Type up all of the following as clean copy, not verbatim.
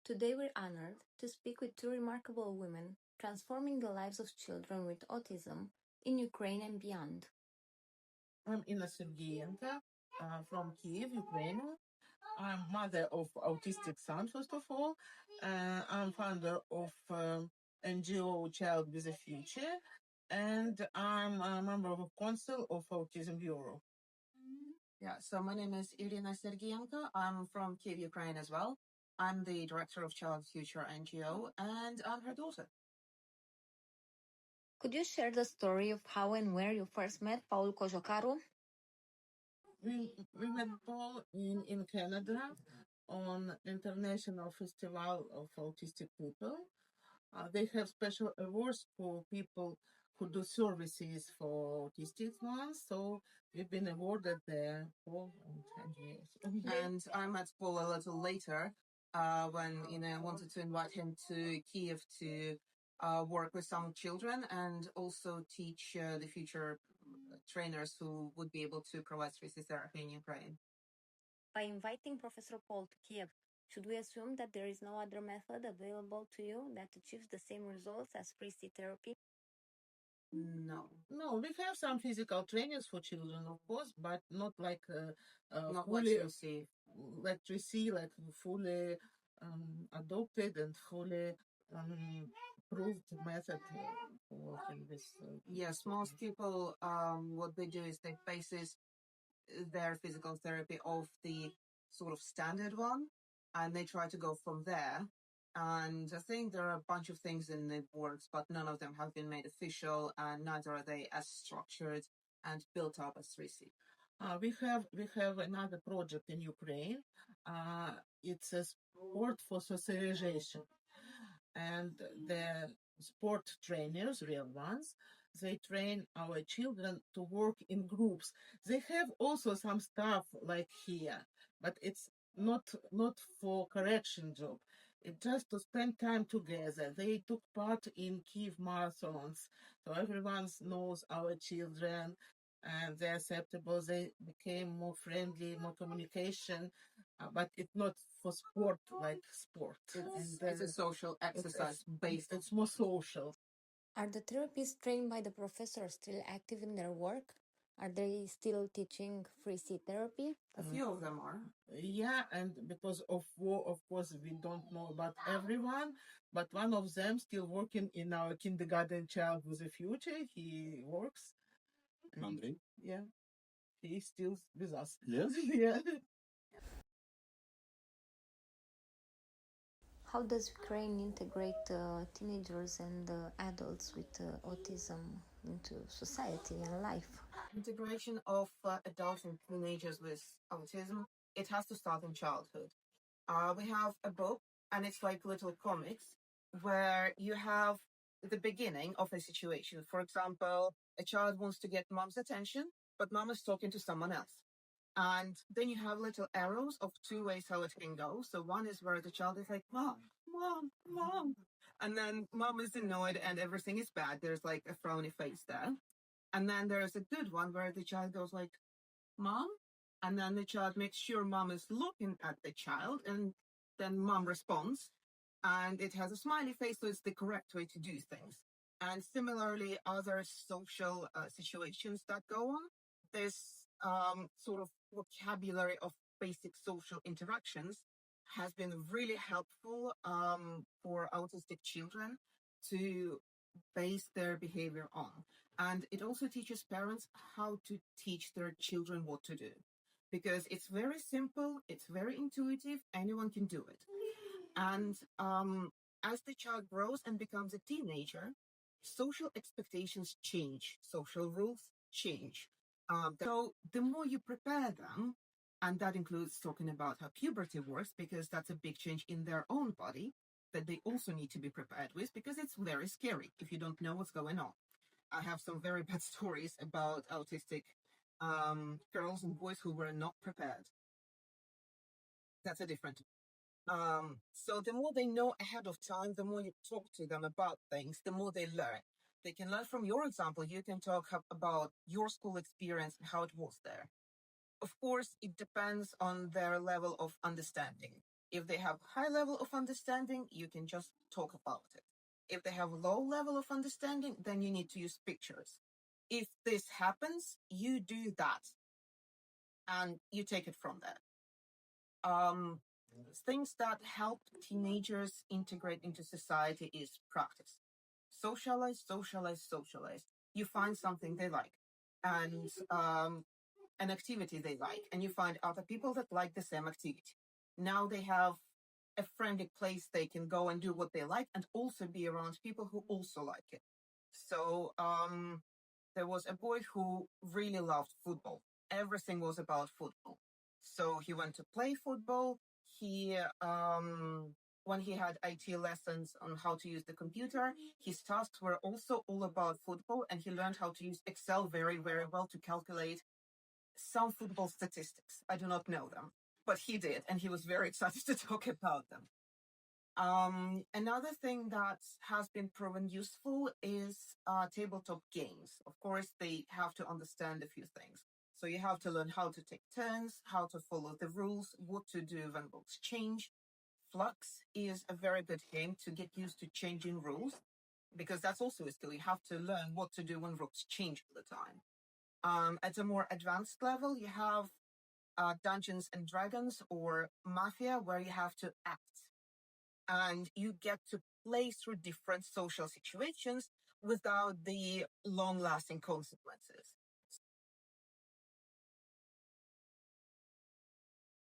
Today we're honored to speak with two remarkable women transforming the lives of children with autism in Ukraine and beyond. I'm Ira Sergiyenko from Kiev, Ukraine. I'm mother of autistic son, first of all. I'm founder of NGO Child with a Future, and I'm a member of Council of Autism-Europe. Yeah, so my name is Ira Sergiyenko. I'm from Kiev, Ukraine as well. I'm the director of Child Future NGO, and I'm her daughter. Could you share the story of how and where you first met Paul Cojocaru? We met Paul in Canada on International Festival of Autistic People. They have special awards for people who do services for autistic ones. So we've been awarded there for 10 years. And I met Paul a little later when wanted to invite him to Kiev to work with some children and also teach the future trainers who would be able to provide speech therapy in Ukraine. By inviting Professor Paul to Kiev, should we assume that there is no other method available to you that achieves the same results as free therapy? No, we have some physical trainings for children, of course, but not like not fully, like we see, like fully adopted and fully proved method for working with. Yes, most people, what they do is they bases their physical therapy off the sort of standard one, and they try to go from there. And I think there are a bunch of things in the works, but none of them have been made official, and neither are they as structured and built up as 3C. We have another project in Ukraine. It's a sport for socialization, and the sport trainers, real ones, they train our children to work in groups. They have also some stuff like here, but it's not for correction job. It's just to spend time together. They took part in Kiev marathons, so everyone knows our children, and they're acceptable. They became more friendly, more communication, but it's not for sport like sport. It's a social exercise based. It's more social. Are the therapists trained by the professor still active in their work? Are they still teaching free therapy? A few of them are. Yeah, and because of war, of course, we don't know about everyone, but one of them still working in our kindergarten Child with a Future. He works. Andrei? Yeah, he's still with us. Yes? Yeah. How does Ukraine integrate teenagers and adults with autism into society and life? Integration of adults and teenagers with autism, it has to start in childhood. We have a book, and it's like little comics, where you have the beginning of a situation. For example, a child wants to get mom's attention, but mom is talking to someone else. And then you have little arrows of two ways how it can go. So one is where the child is like, mom, mom, mom. And then mom is annoyed and everything is bad. There's like a frowny face there. And then there's a good one where the child goes like, mom? And then the child makes sure mom is looking at the child, and then mom responds. And it has a smiley face, so it's the correct way to do things. And similarly, other social situations that go on, this sort of vocabulary of basic social interactions has been really helpful for autistic children to base their behavior on. And it also teaches parents how to teach their children what to do, because it's very simple, it's very intuitive, anyone can do it. And as the child grows and becomes a teenager, social expectations change, social rules change. So the more you prepare them, and that includes talking about how puberty works, because that's a big change in their own body that they also need to be prepared with, because it's very scary if you don't know what's going on. I have some very bad stories about autistic girls and boys who were not prepared. That's a different. So the more they know ahead of time, the more you talk to them about things, the more they learn. They can learn from your example. You can talk about your school experience and how it was there. Of course, it depends on their level of understanding. If they have high level of understanding, you can just talk about it. If they have low level of understanding, then you need to use pictures. If this happens, you do that and you take it from there. Things that help teenagers integrate into society is practice. Socialize, socialize, socialize. You find something they like and an activity they like, and you find other people that like the same activity. Now they have a friendly place they can go and do what they like and also be around people who also like it. So there was a boy who really loved football. Everything was about football. So he went to play football. He when he had IT lessons on how to use the computer, his tasks were also all about football, and he learned how to use Excel very, very well to calculate some football statistics. I do not know them, but he did, and he was very excited to talk about them. Another thing that has been proven useful is tabletop games. Of course, they have to understand a few things. So you have to learn how to take turns, how to follow the rules, what to do when rules change. Flux is a very good game to get used to changing rules, because that's also a skill. You have to learn what to do when rules change all the time. At a more advanced level, you have Dungeons and Dragons or Mafia, where you have to act. And you get to play through different social situations without the long-lasting consequences.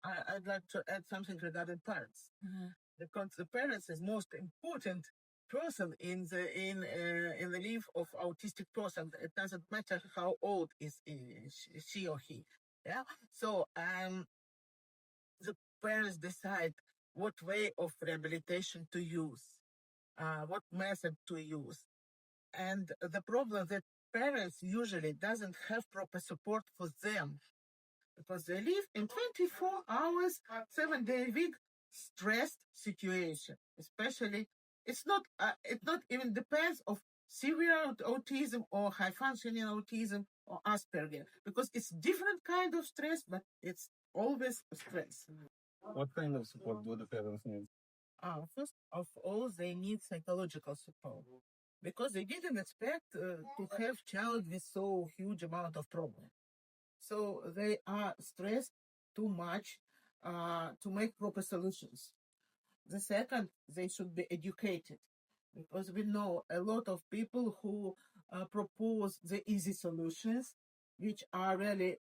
I'd like to add something regarding parents, because the parents is most important person in the life of autistic person. It doesn't matter how old is she or he. Yeah. So the parents decide what way of rehabilitation to use, what method to use, and the problem that parents usually doesn't have proper support for them, because they live in 24 hours, 7-day week stressed situation. Especially, it not even depends of severe autism or high functioning autism or Asperger, because it's different kind of stress, but it's always stress. What kind of support do the parents need? First of all, they need psychological support, because they didn't expect to have child with so huge amount of problem. So they are stressed too much to make proper solutions. The second, they should be educated, because we know a lot of people who propose the easy solutions, which are really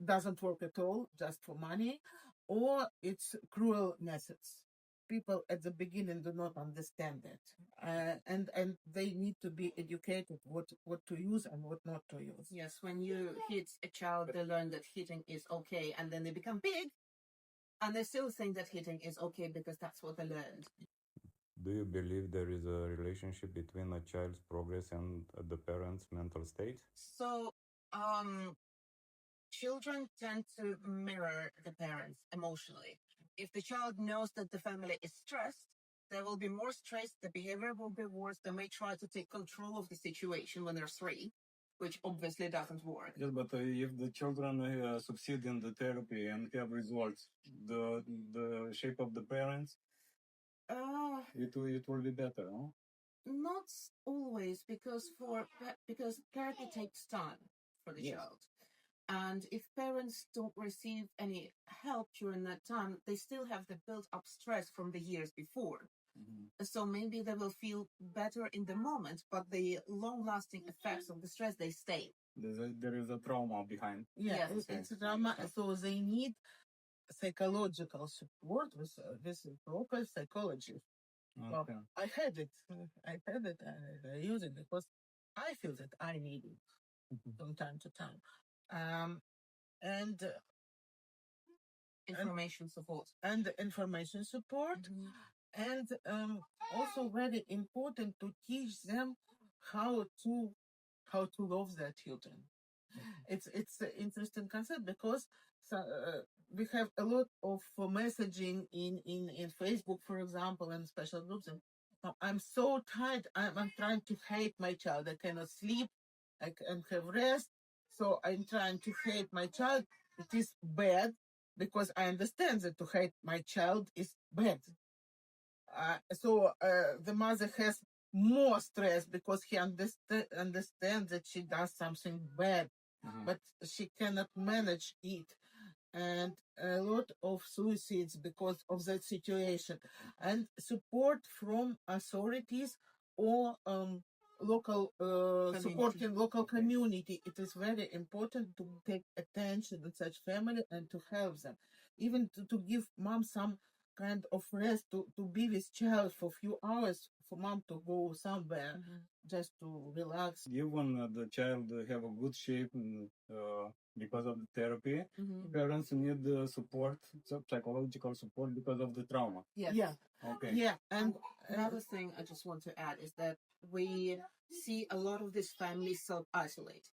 doesn't work at all, just for money, or it's cruel methods. People at the beginning do not understand that, and they need to be educated what to use and what not to use. Yes, when you hit a child, they learn that hitting is okay, and then they become big, and they still think that hitting is okay because that's what they learned. Do you believe there is a relationship between a child's progress and the parent's mental state? So, children tend to mirror the parents emotionally. If the child knows that the family is stressed, they will be more stressed, the behavior will be worse, they may try to take control of the situation when they're 3, which obviously doesn't work. Yes, but if the children succeed in the therapy and have results, the shape of the parents, it will be better, no? Not always, because therapy takes time for the child. And if parents don't receive any help during that time, they still have the built-up stress from the years before. So maybe they will feel better in the moment, but the long-lasting effects of the stress, they stay. There is a trauma behind. Yeah, Yes. it's a trauma. So they need psychological support with proper psychology. Well, Okay. I had it. I use it because I feel that I need it from time to time. And Information support. and information support, and also very important to teach them how to love their children. It's an interesting concept, because we have a lot of messaging in Facebook, for example, and special groups. And I'm so tired. I'm trying to hate my child. I cannot sleep. I can't have rest. So I'm trying to hate my child. It is bad, because I understand that to hate my child is bad. The mother has more stress because he understands that she does something bad, but she cannot manage it. And a lot of suicides because of that situation. And support from authorities or local supporting local community. It is very important to take attention to such family and to help them. Even to give mom some kind of rest to be with child for a few hours, for mom to go somewhere just to relax. Even the child have a good shape because of the therapy, parents need support, psychological support because of the trauma. Yes. Yeah. Okay. Yeah. And another thing I just want to add is that we see a lot of these families self-isolate.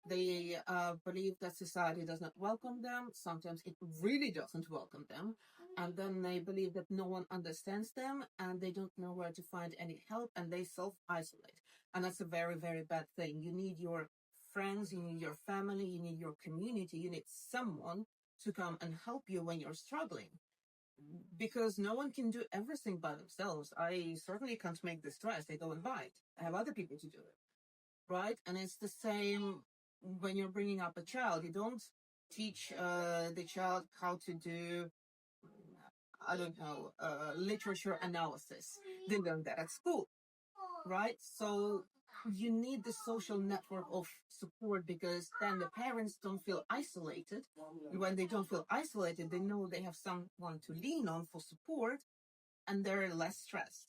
They believe that society does not welcome them. Sometimes it really doesn't welcome them. And then they believe that no one understands them and they don't know where to find any help and they self-isolate. And that's a very, very bad thing. You need your friends, you need your family, you need your community, you need someone to come and help you when you're struggling. Because no one can do everything by themselves. I certainly can't make this dress. I go and buy it. I have other people to do it. Right? And it's the same when you're bringing up a child. You don't teach the child how to do, I don't know, literature analysis. They learn that at school. Right? So you need the social network of support because then the parents don't feel isolated. When they don't feel isolated, they know they have someone to lean on for support and they're less stressed.